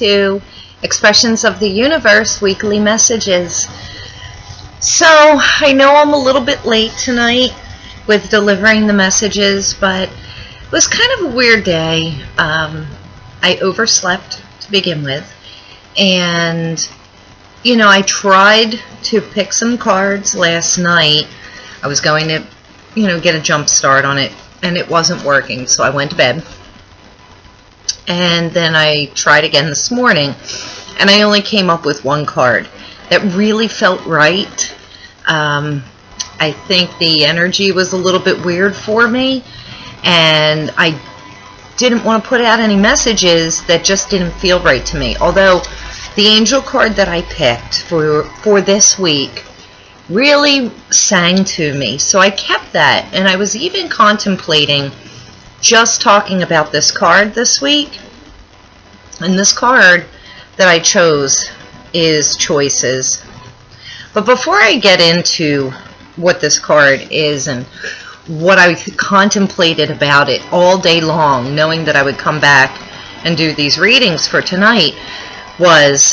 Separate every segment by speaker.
Speaker 1: to Expressions of the Universe Weekly Messages. So, I know I'm a little bit late tonight with delivering the messages, but it was kind of a weird day. I overslept to begin with, and I tried to pick some cards last night. I was going to, get a jump start on it, and it wasn't working, so I went to bed. And then I tried again this morning, and I only came up with one card that really felt right. I think the energy was a little bit weird for me, and I didn't want to put out any messages that just didn't feel right to me. Although the angel card that I picked for this week really sang to me, so I kept that, and I was even contemplating just talking about this card this week. And this card that I chose is Choices. But before I get into what this card is and what I contemplated about it all day long, knowing that I would come back and do these readings for tonight, was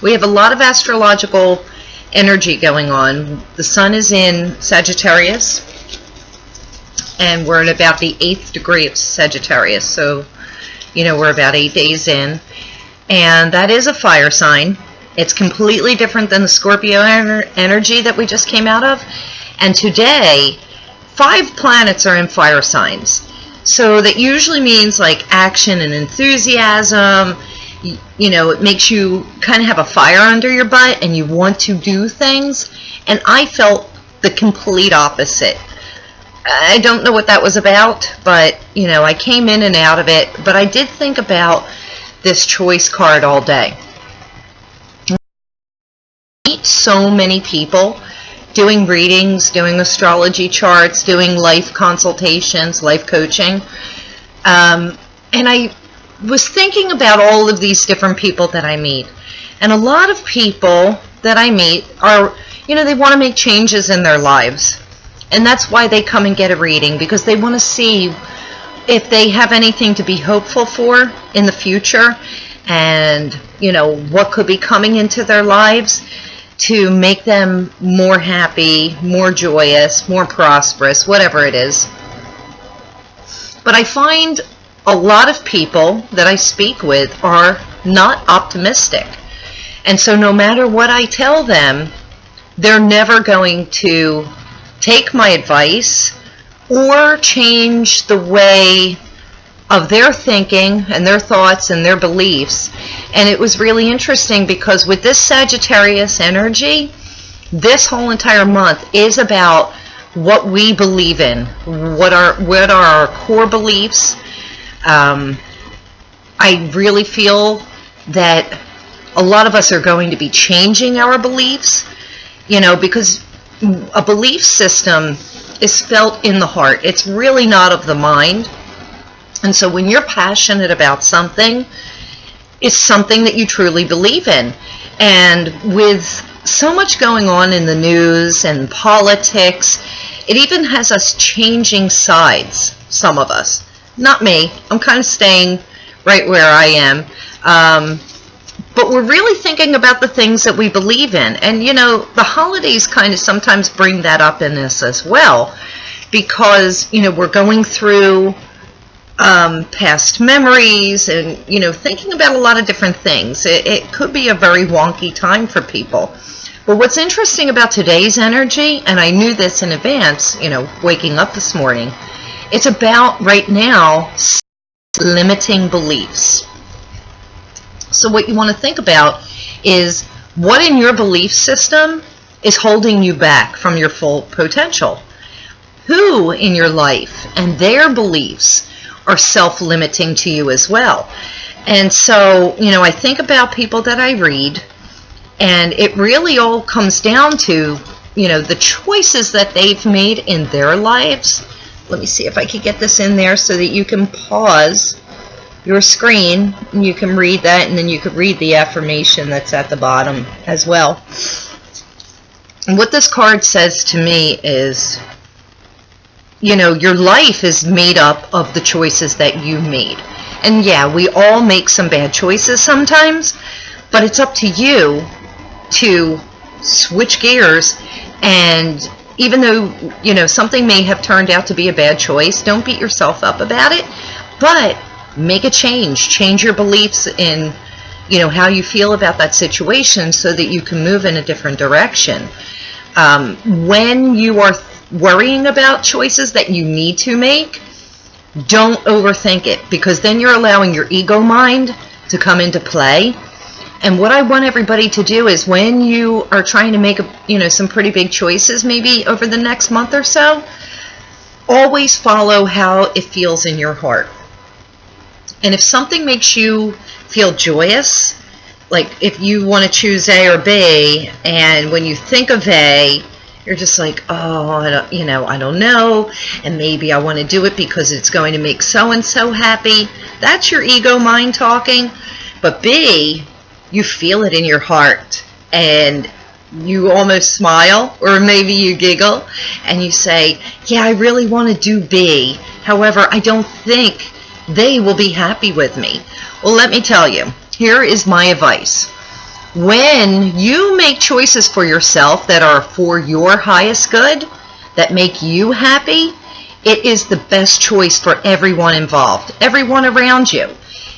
Speaker 1: we have a lot of astrological energy going on. The sun is in Sagittarius, and we're at about the 8th degree of Sagittarius, so we're about 8 days in, and that is a fire sign. It's completely different than the Scorpio energy that we just came out of. And today, 5 planets are in fire signs. So that usually means like action and enthusiasm. It makes you kind of have a fire under your butt and you want to do things. And I felt the complete opposite. I don't know what that was about, but I came in and out of it. But I did think about this choice card all day. I meet so many people doing readings, doing astrology charts, doing life consultations, life coaching. And I was thinking about all of these different people that I meet. And a lot of people that I meet are, they want to make changes in their lives. And that's why they come and get a reading, because they want to see if they have anything to be hopeful for in the future, and what could be coming into their lives to make them more happy, more joyous, more prosperous, whatever it is. But I find a lot of people that I speak with are not optimistic. And so no matter what I tell them, they're never going to take my advice or change the way of their thinking and their thoughts and their beliefs. And it was really interesting because with this Sagittarius energy, this whole entire month is about what we believe in, what are our core beliefs. I really feel that a lot of us are going to be changing our beliefs, because a belief system is felt in the heart. It's really not of the mind. And so when you're passionate about something, it's something that you truly believe in. And with so much going on in the news and politics, it even has us changing sides, some of us. Not me. I'm kind of staying right where I am. But we're really thinking about the things that we believe in. And, the holidays kind of sometimes bring that up in us as well. Because, we're going through past memories and, thinking about a lot of different things. It could be a very wonky time for people. But what's interesting about today's energy, and I knew this in advance, waking up this morning, it's about, right now, limiting beliefs. So what you want to think about is what in your belief system is holding you back from your full potential. Who in your life and their beliefs are self-limiting to you as well. And so, I think about people that I read, and it really all comes down to, the choices that they've made in their lives. Let me see if I can get this in there so that you can pause your screen and you can read that, and then you can read the affirmation that's at the bottom as well. And what this card says to me is, your life is made up of the choices that you made. And yeah, we all make some bad choices sometimes, but it's up to you to switch gears. And even though, you know, something may have turned out to be a bad choice, don't beat yourself up about it, but make a change your beliefs in, you know, how you feel about that situation so that you can move in a different direction. When you are worrying about choices that you need to make, don't overthink it, because then you're allowing your ego mind to come into play. And what I want everybody to do is, when you are trying to make some pretty big choices maybe over the next month or so, always follow how it feels in your heart. And if something makes you feel joyous, like if you want to choose A or B, and when you think of A, you're just like, oh, I don't know, and maybe I want to do it because it's going to make so-and-so happy. That's your ego mind talking. But B, you feel it in your heart, and you almost smile, or maybe you giggle, and you say, yeah, I really want to do B. However, I don't think they will be happy with me. Well, let me tell you, here is my advice. When you make choices for yourself that are for your highest good, that make you happy, it is the best choice for everyone involved, everyone around you.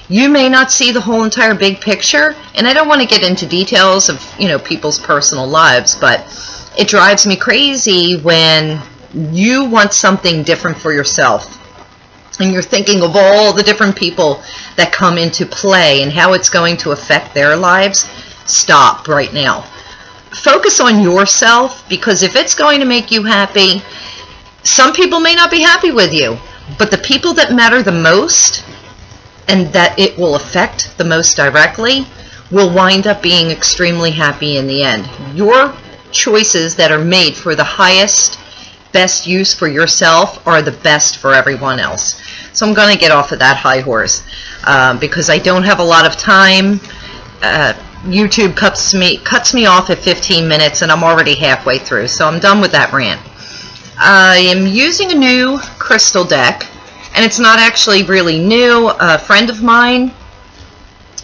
Speaker 1: You may not see the whole entire big picture, and I don't want to get into details of, people's personal lives, but it drives me crazy when you want something different for yourself, and you're thinking of all the different people that come into play and how it's going to affect their lives. Stop right now. Focus on yourself, because if it's going to make you happy, some people may not be happy with you, but the people that matter the most and that it will affect the most directly will wind up being extremely happy in the end. Your choices that are made for the highest, best use for yourself are the best for everyone else. So I'm going to get off of that high horse because I don't have a lot of time. YouTube cuts me off at 15 minutes, and I'm already halfway through, so I'm done with that rant. I am using a new crystal deck, and it's not actually really new. A friend of mine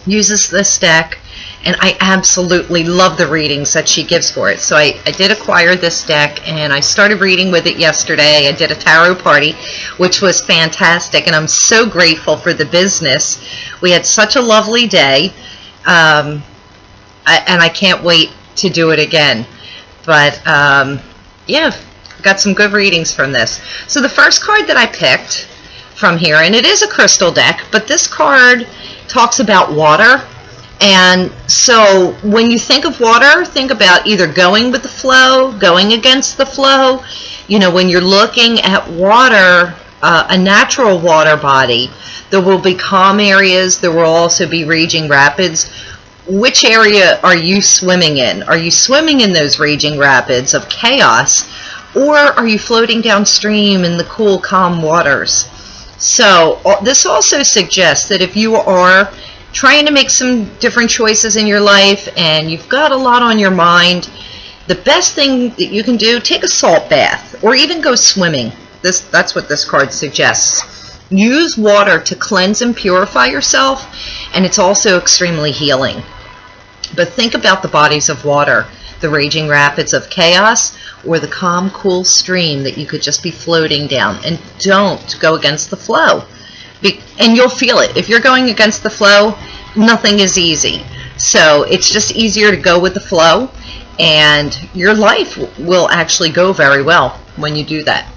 Speaker 1: uses this deck, and I absolutely love the readings that she gives for it. So I did acquire this deck, and I started reading with it yesterday. I did a tarot party, which was fantastic, and I'm so grateful for the business. We had such a lovely day, and I can't wait to do it again. But yeah, got some good readings from this. So the first card that I picked from here, and it is a crystal deck, but this card talks about water. And so when you think of water, think about either going with the flow, going against the flow. When you're looking at water, a natural water body, there will be calm areas, there will also be raging rapids. Which area are you swimming in? Are you swimming in those raging rapids of chaos, or are you floating downstream in the cool, calm waters? So this also suggests that if you are trying to make some different choices in your life and you've got a lot on your mind, the best thing that you can do, take a salt bath or even go swimming. That's what this card suggests. Use water to cleanse and purify yourself, and it's also extremely healing. But think about the bodies of water, the raging rapids of chaos, or the calm, cool stream that you could just be floating down. And don't go against the flow. And you'll feel it. If you're going against the flow, nothing is easy. So it's just easier to go with the flow, and your life will actually go very well when you do that.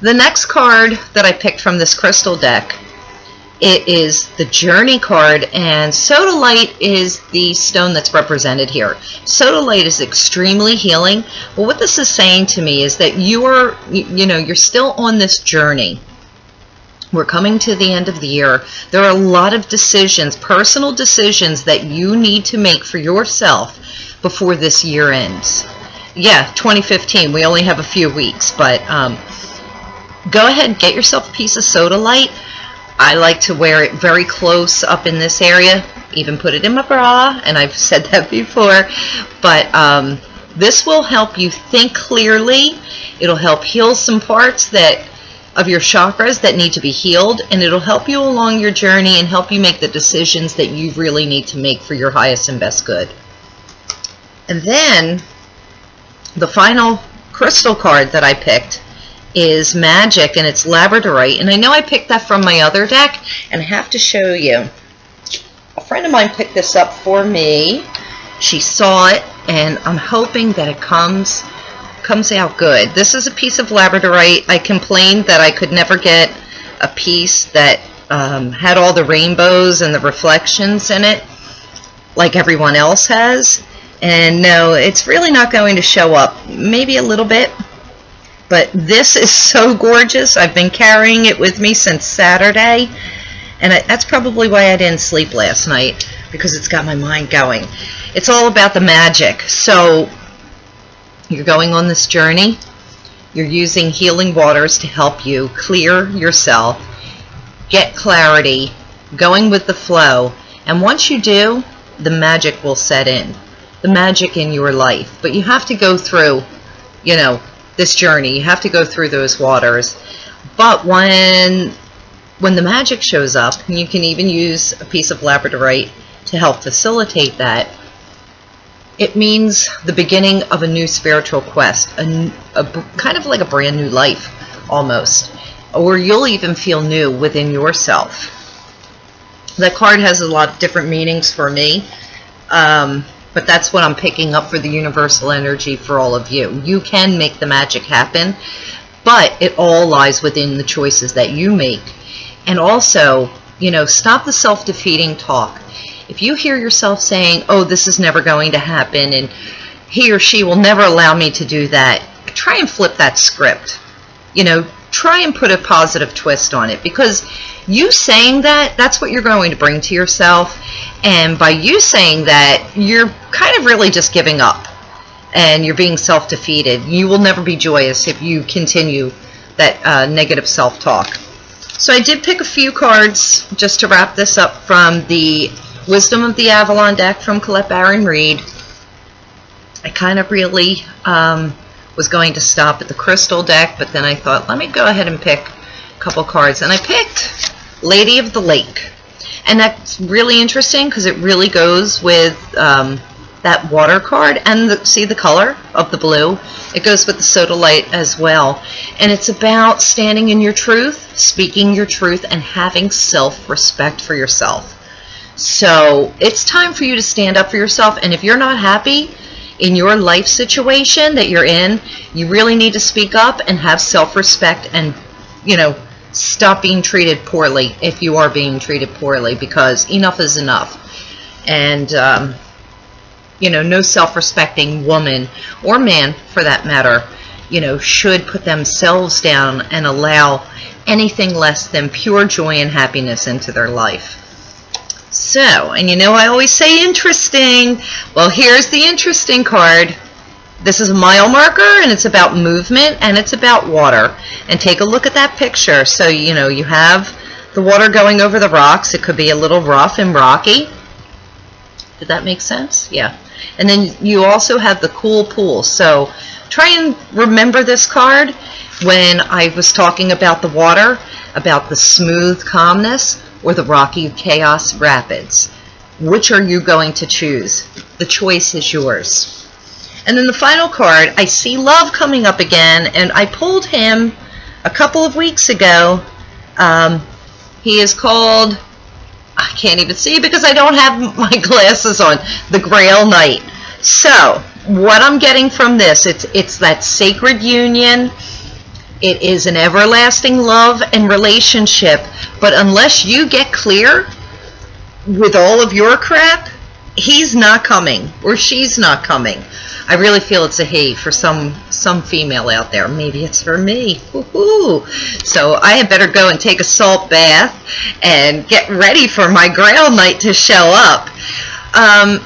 Speaker 1: The next card that I picked from this crystal deck, it is the Journey card, and Sodalite is the stone that's represented here. Sodalite is extremely healing. But what this is saying to me is that you're still on this journey. We're coming to the end of the year. There are a lot of decisions, personal decisions, that you need to make for yourself before this year ends. Yeah, 2015, we only have a few weeks, but go ahead and get yourself a piece of Sodalite. I like to wear it very close up in this area, even put it in my bra, and I've said that before. But this will help you think clearly. It'll help heal some parts that of your chakras that need to be healed, and it'll help you along your journey and help you make the decisions that you really need to make for your highest and best good. And then the final crystal card that I picked is Magic, and it's Labradorite. And I know I picked that from my other deck, and I have to show you. A friend of mine picked this up for me. She saw it, and I'm hoping that it comes out good. This is a piece of Labradorite. I complained that I could never get a piece that had all the rainbows and the reflections in it like everyone else has. And no, it's really not going to show up. Maybe a little bit. But this is so gorgeous. I've been carrying it with me since Saturday. And that's probably why I didn't sleep last night, because it's got my mind going. It's all about the magic. So you're going on this journey. You're using healing waters to help you clear yourself, get clarity, going with the flow. And once you do, the magic will set in. The magic in your life. But you have to go through, this journey. You have to go through those waters. But when the magic shows up, and you can even use a piece of Labradorite to help facilitate that, it means the beginning of a new spiritual quest, a kind of like a brand new life, almost. Or you'll even feel new within yourself. That card has a lot of different meanings for me, but that's what I'm picking up for the universal energy for all of you. You can make the magic happen, but it all lies within the choices that you make. And also, stop the self-defeating talk. If you hear yourself saying, oh, this is never going to happen, and he or she will never allow me to do that, try and flip that script. Try and put a positive twist on it, because you saying that, that's what you're going to bring to yourself. And by you saying that, you're kind of really just giving up, and you're being self-defeated. You will never be joyous if you continue that negative self-talk. So I did pick a few cards just to wrap this up from the Wisdom of the Avalon deck from Colette Baron Reid. I kind of really was going to stop at the Crystal deck, but then I thought, let me go ahead and pick a couple cards. And I picked Lady of the Lake. And that's really interesting because it really goes with that water card. And see the color of the blue? It goes with the sodalite as well. And it's about standing in your truth, speaking your truth, and having self-respect for yourself. So it's time for you to stand up for yourself. And if you're not happy in your life situation that you're in, you really need to speak up and have self-respect and, stop being treated poorly if you are being treated poorly, because enough is enough. And, no self-respecting woman or man, for that matter, should put themselves down and allow anything less than pure joy and happiness into their life. So, and I always say interesting. Well, here's the interesting card. This is a mile marker, and it's about movement, and it's about water. And take a look at that picture. So, you have the water going over the rocks. It could be a little rough and rocky. Did that make sense? Yeah. And then you also have the cool pool. So try and remember this card when I was talking about the water, about the smooth calmness or the rocky chaos rapids. Which are you going to choose? The choice is yours. And then the final card, I see Love coming up again, and I pulled him a couple of weeks ago. He is called, I can't even see because I don't have my glasses on, the Grail Knight. So, what I'm getting from this, it's that sacred union. It is an everlasting love and relationship, but unless you get clear with all of your crap, he's not coming, or she's not coming. I really feel it's a he for some female out there. Maybe it's for me. Woohoo! So I had better go and take a salt bath and get ready for my Grail Knight to show up.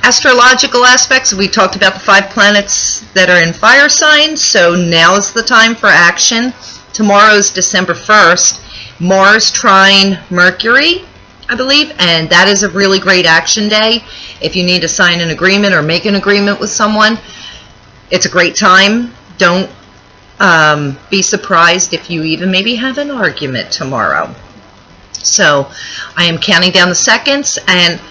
Speaker 1: Astrological aspects, we talked about the 5 planets that are in fire signs, so now is the time for action. Tomorrow's December 1st. Mars trine Mercury, I believe, and that is a really great action day. If you need to sign an agreement or make an agreement with someone, it's a great time. Don't Be surprised if you even maybe have an argument tomorrow. So I am counting down the seconds, and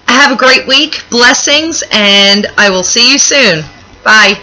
Speaker 1: have a great week. Blessings, and I will see you soon. Bye.